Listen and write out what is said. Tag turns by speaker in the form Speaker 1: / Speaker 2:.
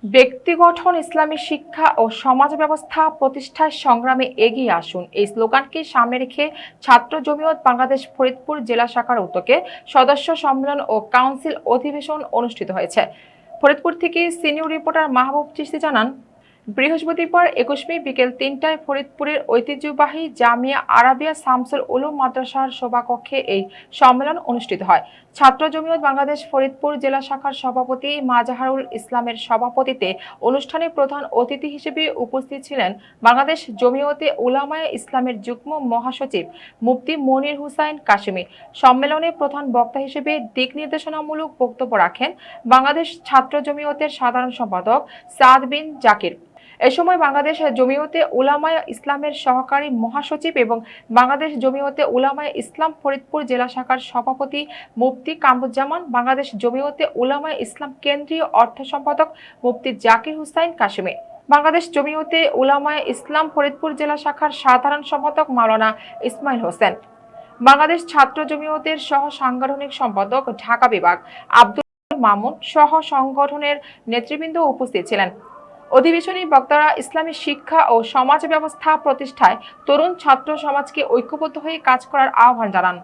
Speaker 1: ব্যক্তি গঠন, ইসলামী শিক্ষা ও সমাজ ব্যবস্থা প্রতিষ্ঠার সংগ্রামে এগিয়ে আসুন, এই স্লোগানকে সামনে রেখে ছাত্র জমিয়ত বাংলাদেশ ফরিদপুর জেলা শাখার উদ্যোগে সদস্য সম্মেলন ও কাউন্সিল অধিবেশন অনুষ্ঠিত হয়েছে। ফরিদপুর থেকে সিনিয়র রিপোর্টার মাহবুব চিশতি জানান, বৃহস্পতিবার ২১ মে বিকেল ৩টায় ফরিদপুরের ঐতিহ্যবাহী জামিয়া আরাবিয়া শামসুল উলুম মাদ্রাসার সভাকক্ষে এই সম্মেলন অনুষ্ঠিত হয়। ছাত্র জমিয়ত বাংলাদেশ ফরিদপুর জেলা শাখার সভাপতি মাজাহারুল ইসলামের সভাপতিত্বে অনুষ্ঠানে প্রধান অতিথি হিসেবে উপস্থিত ছিলেন বাংলাদেশ জমিয়তে উলামায়ে ইসলামের যুগ্ম মহাসচিব মুফতি মনির হুসাইন কাশেমী। সম্মেলনে প্রধান বক্তা হিসেবে দিক নির্দেশনামূলক বক্তব্য রাখেন বাংলাদেশ ছাত্র জমিয়তের সাধারণ সম্পাদক সাদ বিন জাকির। এ সময় বাংলাদেশ জমিয়তে উলামায়ে ইসলামের সহকারী মহাসচিব এবং বাংলাদেশ জমিয়তে উলামায়ে ইসলাম ফরিদপুর জেলা শাখার সভাপতি মুফতি কামরুজ্জামান, বাংলাদেশ জমিয়তে উলামায়ে ইসলাম কেন্দ্রীয় অর্থ সম্পাদক মুফতি জাকির হুসাইন কাশেমী, বাংলাদেশ জমিয়তে উলামায়ে ইসলাম ফরিদপুর জেলা শাখার সাধারণ সম্পাদক মাওলানা ইসমাইল হোসেন, বাংলাদেশ ছাত্র জমিয়তের সহ সাংগঠনিক সম্পাদক ঢাকা বিভাগ আব্দুল মামুন সহ সংগঠনের নেতৃবৃন্দ উপস্থিত ছিলেন। অধিবেশনে বক্তারা ইসলামী শিক্ষা ও সমাজ ব্যবস্থা প্রতিষ্ঠায় তরুণ ছাত্র সমাজকে ঐক্যবদ্ধ হয়ে কাজ করার আহ্বান জানান।